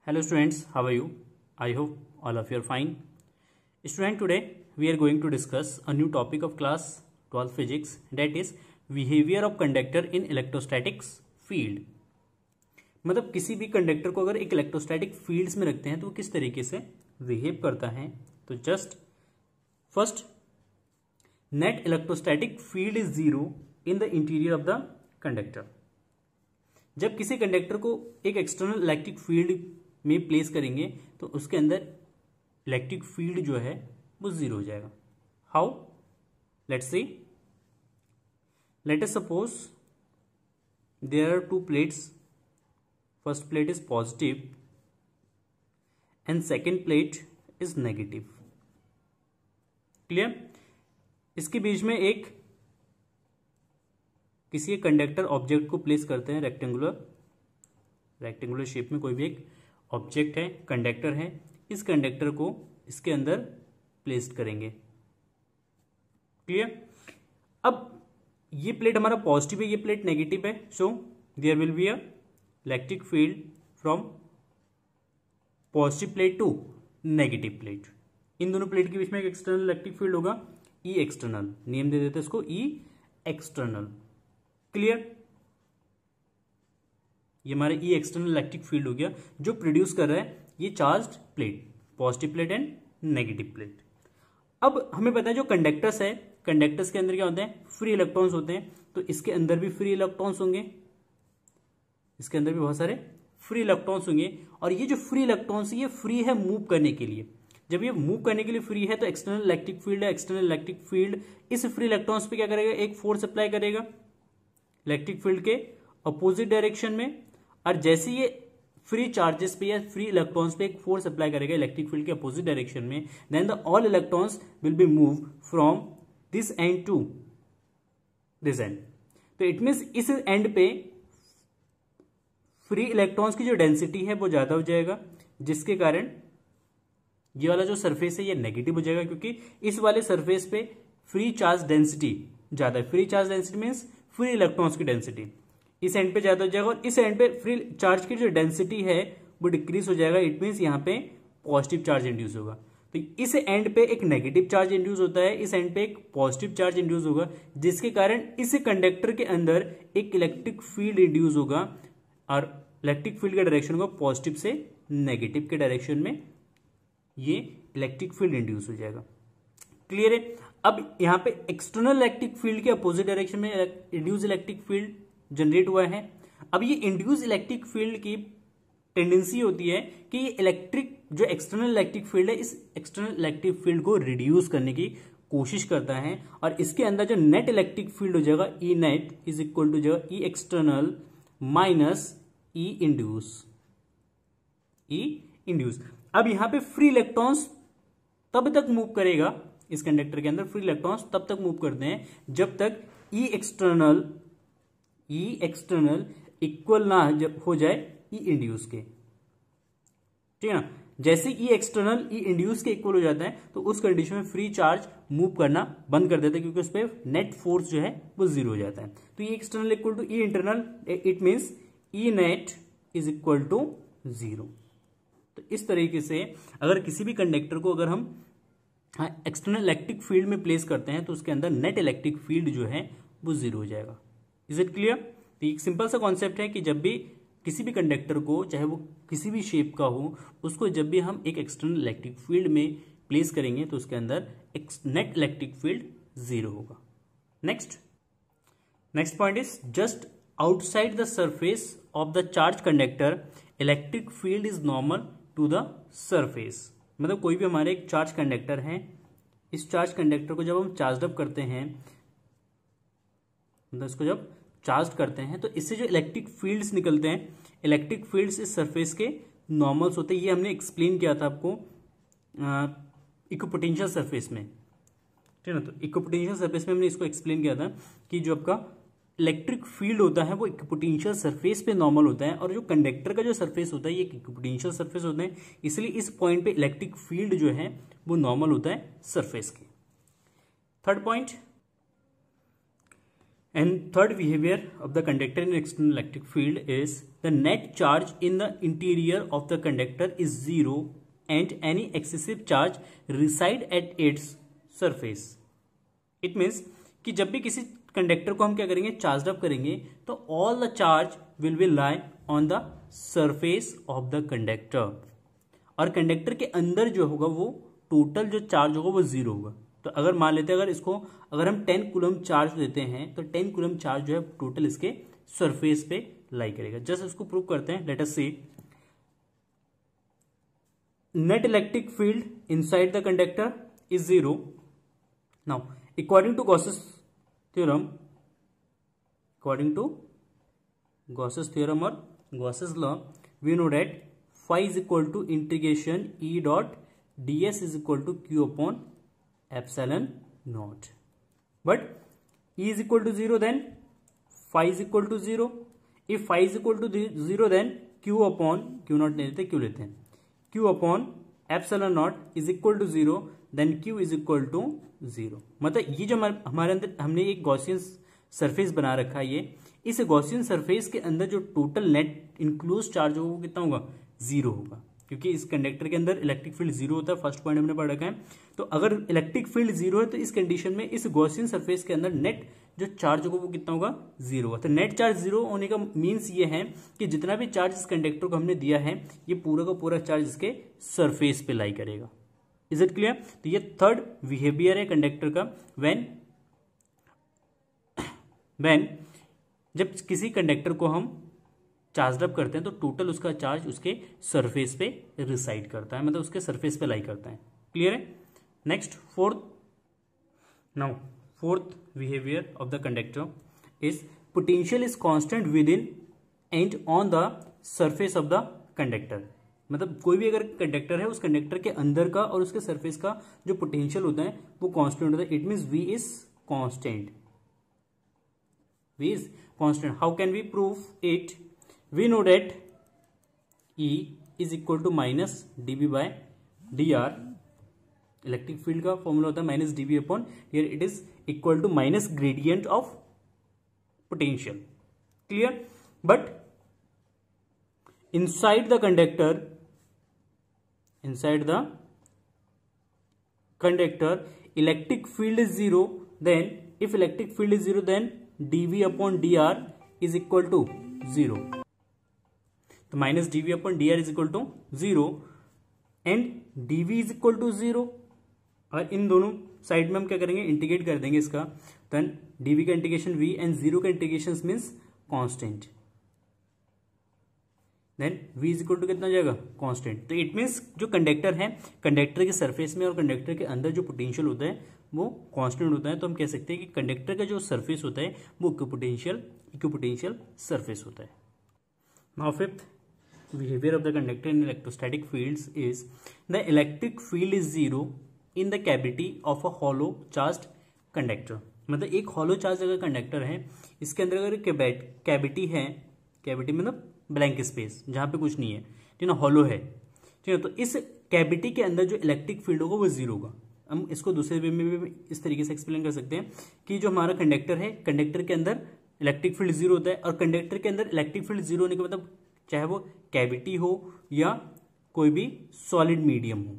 Hello students, how are you? I hope all of you are fine. Student, today we are going to discuss a new topic of class 12 physics, that is behavior of conductor in electrostatics field. मतलब किसी भी conductor को अगर एक electrostatic fields में रखते हैं तो वो किस तरीके से बिहेव करता है। तो just first, net electrostatic field is zero in the interior of the conductor. जब किसी कंडक्टर को एक एक्सटर्नल इलेक्ट्रिक फील्ड में प्लेस करेंगे तो उसके अंदर इलेक्ट्रिक फील्ड जो है वो जीरो हो जाएगा। How? Let's see, let us suppose there are two plates. First plate is positive and second plate is negative. Clear? इसके बीच में एक किसी एक कंडक्टर ऑब्जेक्ट को प्लेस करते हैं। रेक्टेंगुलर शेप में कोई भी एक ऑब्जेक्ट है, कंडक्टर है, इस कंडक्टर को इसके अंदर प्लेस करेंगे। क्लियर? अब ये प्लेट हमारा पॉजिटिव है, ये प्लेट नेगेटिव है, so there will be a electric field from positive plate to negative plate. इन दोनों प्लेट के बीच में एक एक्सटर्नल इलेक्ट्रिक फील्ड होगा, ई एक्सटर्नल, नेम दे देते हैं इसको ई एक्सटर्नल। क्लियर? ये हमारा ई एक्सटर्नल इलेक्ट्रिक फील्ड हो गया जो प्रोड्यूस कर रहा है ये charged plate, positive plate and negative plate. अब हमें पता है जो कंडक्टर्स है, कंडक्टर्स के अंदर क्या होते हैं? फ्री इलेक्ट्रॉन्स होते हैं। तो इसके अंदर भी फ्री इलेक्ट्रॉन्स होंगे, इसके अंदर भी बहुत सारे फ्री इलेक्ट्रॉन्स होंगे। और ये जो फ्री इलेक्ट्रॉन्स ये फ्री है मूव करने के लिए। जब ये मूव करने के लिए फ्री है तो एक्सटर्नल इलेक्ट्रिक फील्ड है, एक्सटर्नल इलेक्ट्रिक फील्ड इस फ्री इलेक्ट्रॉन्स पे क्या करेगा? एक फोर्स अप्लाई करेगा इलेक्ट्रिक फील्ड के अपोजिट डायरेक्शन में। और जैसे ये फ्री चार्जेस पे या फ्री इलेक्ट्रॉन्स पे एक फोर्स अप्लाई करेगा इलेक्ट्रिक फील्ड के अपोजिट डायरेक्शन में, then the all electrons will be move from this end to this end. तो इट मीन्स इस एंड पे फ्री इलेक्ट्रॉन्स की जो डेंसिटी है वो ज्यादा हो जाएगा, जिसके कारण ये वाला जो सरफेस है ये नेगेटिव हो जाएगा, क्योंकि इस वाले सरफेस पे फ्री चार्ज डेंसिटी ज्यादा है। Free charge density means free electrons की डेंसिटी इस एंड पे ज्यादा हो जाएगा और इस एंड पे फ्री चार्ज की जो डेंसिटी है वो डिक्रीज हो जाएगा। इट मीन्स यहाँ पे पॉजिटिव चार्ज इंड्यूस होगा। तो इस एंड पे एक नेगेटिव चार्ज इंड्यूस होता है, इस एंड पे एक पॉजिटिव चार्ज इंड्यूस होगा, जिसके कारण इस कंडक्टर के अंदर एक इलेक्ट्रिक फील्ड इंड्यूस होगा और इलेक्ट्रिक फील्ड का डायरेक्शन होगा पॉजिटिव से नेगेटिव के डायरेक्शन में, ये इलेक्ट्रिक फील्ड इंड्यूस हो जाएगा। क्लियर है? अब यहाँ पे एक्सटर्नल इलेक्ट्रिक फील्ड के अपोजिट डायरेक्शन में इंड्यूस इलेक्ट्रिक फील्ड जनरेट हुआ है। अब ये इंड्यूस इलेक्ट्रिक फील्ड की टेंडेंसी होती है कि ये इलेक्ट्रिक जो एक्सटर्नल इलेक्ट्रिक फील्ड है इस एक्सटर्नल इलेक्ट्रिक फील्ड को रिड्यूस करने की कोशिश करता है और इसके अंदर जो नेट इलेक्ट्रिक फील्ड हो जाएगा ई नेट इज इक्वल टू जाएगा ई एक्सटर्नल माइनस ई इंड्यूस। अब यहां पे फ्री इलेक्ट्रॉन्स तब तक मूव करेगा, इस कंडक्टर के अंदर फ्री इलेक्ट्रॉन्स तब तक मूव करते हैं जब तक ई एक्सटर्नल इक्वल ना हो जाए ई इंड्यूस के। ठीक है ना? जैसे ई एक्सटर्नल ई इंड्यूस के इक्वल हो जाता है तो उस कंडीशन में फ्री चार्ज मूव करना बंद कर देता है, क्योंकि उस पर नेट फोर्स जो है वो जीरो हो जाता है। तो E external equal to E internal, it means E net is equal to zero. तो इस तरीके से अगर किसी भी कंडक्टर को अगर हम एक्सटर्नल इलेक्ट्रिक फील्ड में प्लेस करते हैं तो उसके अंदर नेट इलेक्ट्रिक फील्ड जो है वो जीरो हो जाएगा। Is it clear? तो एक सिंपल सा कॉन्सेप्ट है कि जब भी किसी भी कंडक्टर को, चाहे वो किसी भी शेप का हो, उसको जब भी हम एक एक्सटर्नल इलेक्ट्रिक फील्ड में प्लेस करेंगे तो उसके अंदर नेट इलेक्ट्रिक फील्ड जीरो होगा। Next point is just outside the surface of the charge conductor electric field is normal to the surface. मतलब कोई भी हमारे एक चार्ज कंडक्टर है, इस चार्ज कंडक्टर को जब हम चार्ज अप करते हैं, मतलब इसको जब चार्ज करते हैं तो इससे जो इलेक्ट्रिक फील्ड्स निकलते हैं, इलेक्ट्रिक फील्ड्स इस सरफेस के नॉर्मल्स होते हैं। ये हमने एक्सप्लेन किया था आपको इक्विपोटेंशियल सरफेस में। ठीक है ना? तो इक्विपोटेंशियल सरफेस में हमने इसको एक्सप्लेन किया था कि जो आपका इलेक्ट्रिक फील्ड होता है वो इक्विपोटेंशियल सरफेस पे नॉर्मल होता है, और जो कंडक्टर का जो सरफेस होता है ये इक्विपोटेंशियल सरफेस होता है, इसलिए इस पॉइंट पे इलेक्ट्रिक फील्ड जो है वो नॉर्मल होता है सरफेस के। Third point, And third behavior of the conductor in external electric field is the net charge in the interior of the conductor is zero and any excessive charge reside at its surface. It means कि जब भी किसी conductor को हम क्या करेंगे, charge up करेंगे, तो all the charge will be lie on the surface of the conductor, और कंडक्टर के अंदर जो होगा वो टोटल जो चार्ज होगा वो जीरो होगा. तो अगर मान लेते हैं अगर हम 10 कूलम चार्ज देते हैं तो 10 कूलम चार्ज जो है टोटल इसके सरफेस पे लाई करेगा. जस्ट इसको प्रूव करते हैं. Let us see net electric field inside the conductor is zero. Now according to Gauss's theorem और Gauss's law we know that phi is equal to integration E dot ds is equal to q upon epsilon naught. But E is equal to 0, then phi is equal to 0. If phi is equal to 0, then q upon q naught नहीं लेते, q लेते हैं. q upon epsilon naught is equal to 0, then q is equal to 0. मतलब ये जो हमारे अंदर हमने एक गॉसियन सरफेस बना रखा है, ये इस गॉसियन सरफेस के अंदर जो टोटल नेट इंक्लोज चार्ज होगा वो कितना होगा, जीरो होगा, क्योंकि इस कंडक्टर के अंदर इलेक्ट्रिक फील्ड जीरो होता है. फर्स्ट पॉइंट हमने पढ़ रखा है. तो अगर इलेक्ट्रिक फील्ड जीरो है तो इस कंडीशन में इस गॉसियन सरफेस के अंदर नेट जो चार्ज होगा वो कितना होगा, जीरो होगा. तो नेट चार्ज जीरो होने का मीन्स ये है कि जितना भी चार्ज इस कंडक्टर को हमने दिया है ये पूरा का पूरा चार्ज इसके सरफेस पे लाई करेगा. Is it clear? तो ये थर्ड बिहेवियर है कंडक्टर का. व्हेन जब किसी कंडक्टर को हम चार्ज अप करते हैं तो टोटल उसका चार्ज उसके सरफेस पे रिसाइड करता है, मतलब उसके सरफेस पे लाई करता है. क्लियर है? Next fourth behaviour of the conductor is potential is constant with in and on the surface of the conductor. मतलब कोई भी अगर कंडक्टर है उस कंडक्टर के अंदर का और उसके सरफेस का जो पोटेंशियल होता है वो कांस्टेंट होता है. It means V is constant. V is constant. How can we prove it? We know that E is equal to minus dB by dr. Electric field का फॉर्मूला होता है minus dB upon dr. It is equal to minus gradient of potential. Clear? But inside the conductor electric field is zero. Then if electric field is zero, then dV upon dr is equal to 0. तो minus dV upon dr is equal to 0 and dV is equal to 0. और इन दोनों side में हम क्या करेंगे, integrate कर देंगे इसका. देन dV का इंटीग्रेशन V एंड 0 का integration means constant. Then V is equal to कितना जाएगा, कांस्टेंट. तो इट मीन्स जो कंडक्टर है, कंडक्टर के सरफेस में और कंडक्टर के अंदर जो पोटेंशियल होता है वो कांस्टेंट होता है. तो हम कह सकते हैं कि कंडक्टर का जो सरफेस होता है वो इक्विपोटेंशियल सरफेस होता है. Now fifth behaviour of the conductor in electrostatic fields is the electric field is zero in the cavity of a hollow charged conductor. मतलब एक हॉलो चार्ज अगर कंडक्टर है, इसके अंदर अगर कैविटी है, कैविटी मतलब ब्लैंक स्पेस जहां पे कुछ नहीं है, ठीक है, हॉलो है, ठीक है, तो इस कैविटी के अंदर जो इलेक्ट्रिक फील्ड होगा वो जीरो होगा. हम इसको दूसरे वे में भी इस तरीके से एक्सप्लेन कर सकते हैं कि जो हमारा कंडक्टर है, कंडक्टर के अंदर इलेक्ट्रिक फील्ड जीरो होता है, और कंडक्टर के अंदर इलेक्ट्रिक फील्ड जीरो होने का मतलब चाहे वो कैविटी हो या कोई भी सॉलिड मीडियम हो,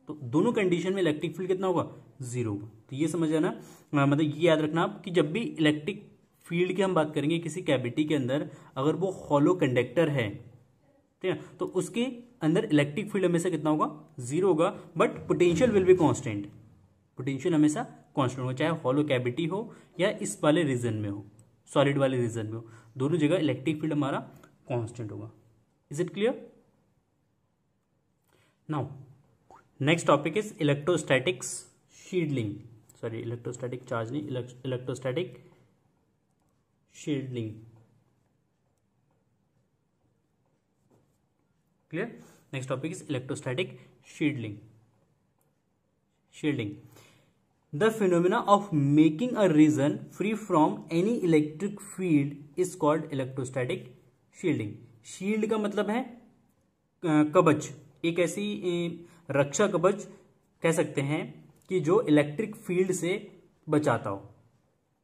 तो दोनों कंडीशन में इलेक्ट्रिक फील्ड कितना होगा, जीरो होगा. तो ये समझ आना, मतलब ये याद रखना आप कि जब भी इलेक्ट्रिक फील्ड की हम बात करेंगे किसी कैविटी के अंदर, अगर वो हॉलो कंडक्टर है, ठीक है, तो उसके अंदर इलेक्ट्रिक फील्ड हमेशा कितना होगा, जीरो होगा. But potential will be constant. Potential हमेशा कांस्टेंट होगा, चाहे हॉलो कैविटी हो या इस वाले रीजन में हो, सॉलिड वाले रीजन में हो, दोनों जगह इलेक्ट्रिक फील्ड हमारा कांस्टेंट होगा. Is it clear? Now next topic is electrostatics shielding. Sorry, electrostatic charge नहीं, electrostatic shielding. Clear? Next topic is electrostatic shielding. The phenomena of making a region free from any electric field is called electrostatic shielding. Shield का मतलब है कवच, एक ऐसी रक्षा कवच कह सकते हैं कि जो इलेक्ट्रिक फील्ड से बचाता हो.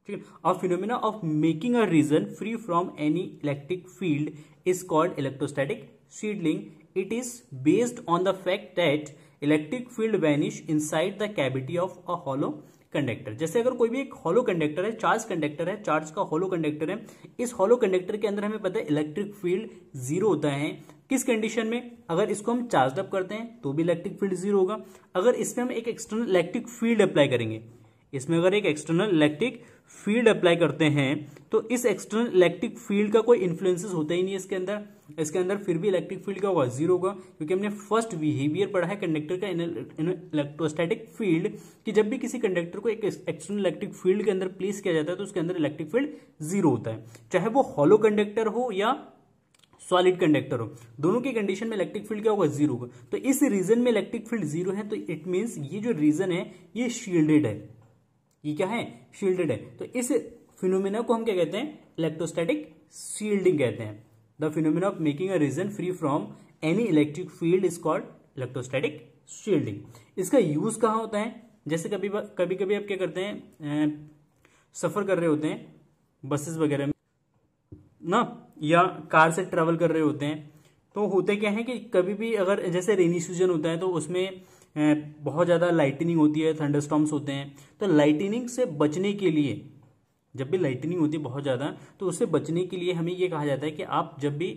ठीक है। A phenomena of making a region free from any electric field is called electrostatic shielding. It is based on the fact that electric field vanish inside the cavity of a hollow conductor. जैसे अगर कोई भी एक hollow conductor है, charge conductor है, charge का hollow conductor है, इस हॉलो कंडक्टर के अंदर हमें पता है इलेक्ट्रिक फील्ड जीरो होता है. किस कंडीशन में? अगर इसको हम चार्ज अप करते हैं तो भी इलेक्ट्रिक फील्ड जीरो होगा. अगर इसमें हम एक एक्सटर्नल इलेक्ट्रिक फील्ड अप्लाई करेंगे, इसमें अगर एक एक्सटर्नल इलेक्ट्रिक फील्ड अप्लाई करते हैं तो इस एक्सटर्नल इलेक्ट्रिक फील्ड का कोई इन्फ्लुएंसेस होता ही नहीं इसके अंदर. इसके अंदर फिर भी इलेक्ट्रिक फील्ड का होगा, जीरो होगा, क्योंकि हमने फर्स्ट बिहेवियर पढ़ा है कंडक्टर का इलेक्ट्रोस्टैटिक फील्ड कि जब भी किसी कंडक्टर को एक एक्सटर्नल इलेक्ट्रिक फील्ड के अंदर प्लेस किया जाता है तो उसके अंदर इलेक्ट्रिक फील्ड जीरो होता है, चाहे वो हॉलो कंडक्टर हो या सॉलिड कंडक्टर हो. दोनों की कंडीशन में इलेक्ट्रिक फील्ड क्या होगा? जीरो होगा. तो इस रीजन में इलेक्ट्रिक फील्ड जीरो है, तो इट मीन्स ये जो रीजन है ये शील्डेड है. ये क्या है? शील्डेड है. तो इस फिनोमेना को हम क्या कहते हैं? इलेक्ट्रोस्टैटिक शील्डिंग कहते हैं. The phenomena of making a region free from any electric field is called electrostatic shielding. इसका यूज कहाँ होता है? जैसे कभी कभी आप क्या करते हैं, सफर कर रहे होते हैं बसेस वगैरह में ना, या कार से ट्रेवल कर रहे होते हैं, तो होते क्या है कि कभी भी अगर जैसे रेनी सीजन होता है तो उसमें बहुत ज़्यादा लाइटनिंग होती है, थंडरस्टॉर्म्स होते हैं. तो लाइटनिंग से बचने के लिए, जब भी लाइटनिंग होती है बहुत ज़्यादा, तो उससे बचने के लिए हमें ये कहा जाता है कि आप जब भी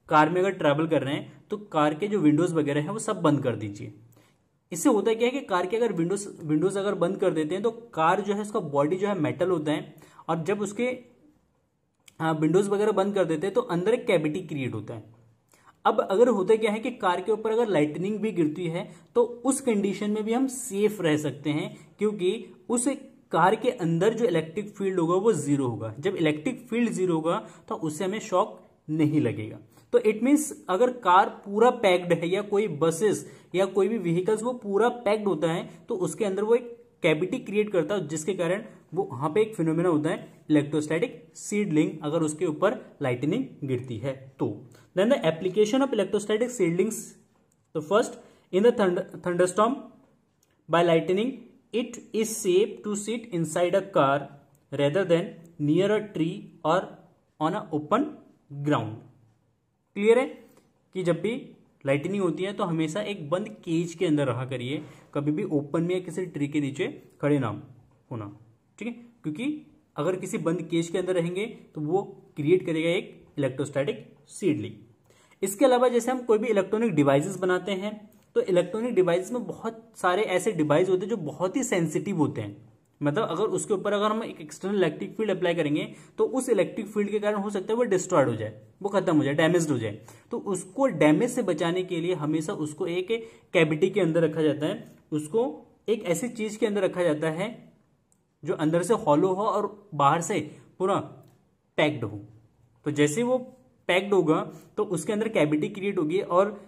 कार में अगर ट्रैवल कर रहे हैं तो कार के जो विंडोज़ वगैरह हैं वो सब बंद कर दीजिए. इससे होता है क्या है कि कार के अगर विंडोज़ अगर बंद कर देते हैं तो कार जो है उसका बॉडी जो है मेटल होता है, और जब उसके विंडोज़ वगैरह बंद कर देते हैं तो अंदर एक कैविटी क्रिएट होता है. अब अगर होता क्या है कि कार के ऊपर अगर लाइटनिंग भी गिरती है तो उस कंडीशन में भी हम सेफ रह सकते हैं, क्योंकि उस कार के अंदर जो इलेक्ट्रिक फील्ड होगा वो जीरो होगा. जब इलेक्ट्रिक फील्ड जीरो होगा तो उससे हमें शॉक नहीं लगेगा. तो इट मीन्स अगर कार पूरा पैक्ड है या कोई बसेस या कोई भी व्हीकल्स वो पूरा पैक्ड होता है तो उसके अंदर वो एक कैविटी क्रिएट करता है, जिसके कारण वो वहां पे एक फिनोमेना होता है इलेक्ट्रोस्टैटिक शील्डिंग, अगर उसके ऊपर लाइटनिंग गिरती है तो. Then the application of electrostatic shieldings. तो first, in the thunderstorm by lightning it is safe to sit inside a car rather than near a tree or on a open ground. Clear है कि जब भी lightning होती है तो हमेशा एक बंद केज के अंदर रहा करिए, कभी भी ओपन में या किसी ट्री के नीचे खड़े ना होना. ठीक है, क्योंकि अगर किसी बंद केज के अंदर रहेंगे तो वो क्रिएट करेगा एक इलेक्ट्रोस्टैटिक शील्डिंग. इसके अलावा जैसे हम कोई भी इलेक्ट्रॉनिक डिवाइसेस बनाते हैं तो इलेक्ट्रॉनिक डिवाइस में बहुत सारे ऐसे डिवाइस होते हैं जो बहुत ही सेंसिटिव होते हैं. मतलब अगर उसके ऊपर अगर हम एक एक्सटर्नल इलेक्ट्रिक फील्ड अप्लाई करेंगे तो उस इलेक्ट्रिक फील्ड के कारण हो सकता है वो डिस्ट्रॉयड हो जाए, वो खत्म हो जाए, डैमेज हो जाए. तो उसको डैमेज से बचाने के लिए हमेशा उसको एक कैविटी के अंदर रखा जाता है, उसको एक ऐसी चीज के अंदर रखा जाता है जो अंदर से हॉलो हो और बाहर से पूरा पैक्ड हो. तो जैसे वो पैक्ड होगा तो उसके अंदर कैविटी क्रिएट होगी और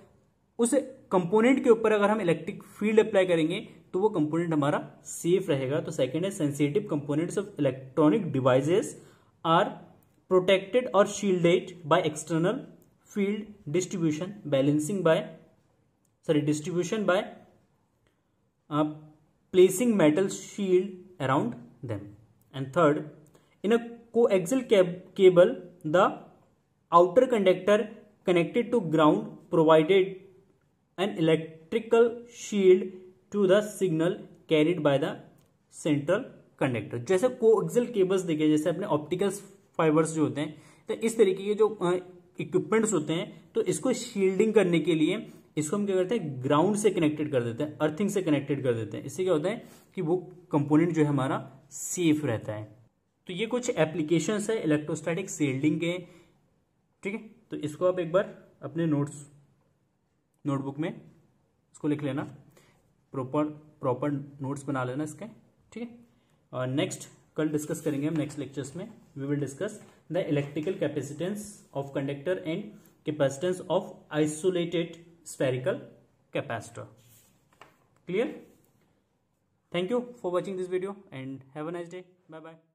उस कंपोनेंट के ऊपर अगर हम इलेक्ट्रिक फील्ड अप्लाई करेंगे तो वो कंपोनेंट हमारा सेफ रहेगा. तो सेकंड है sensitive components of electronic devices are protected और shielded by external field distribution by placing metal shield around them. And third, in a coaxial cable the outer conductor connected to ground provided an electrical shield to the signal carried by the central conductor. जैसे coaxial cables देखे, जैसे अपने optical fibres जो होते हैं, तो इस तरीके के जो इक्विपमेंट्स होते हैं तो इसको शील्डिंग करने के लिए इसको हम क्या करते हैं, ग्राउंड से कनेक्टेड कर देते हैं, अर्थिंग से कनेक्टेड कर देते हैं. इससे क्या होता है कि वो कंपोनेंट जो है हमारा सेफ रहता है. तो ये कुछ एप्लीकेशंस है इलेक्ट्रोस्टैटिक शील्डिंग के. ठीक है, तो इसको आप एक बार अपने नोटबुक में इसको लिख लेना, प्रॉपर नोट्स बना लेना इसके. ठीक है, और नेक्स्ट कल डिस्कस करेंगे हम नेक्स्ट लेक्चर्स में. We will discuss the electrical capacitance of conductor and capacitance of isolated spherical capacitor. Clear? Thank you for watching this video and have a nice day. Bye bye.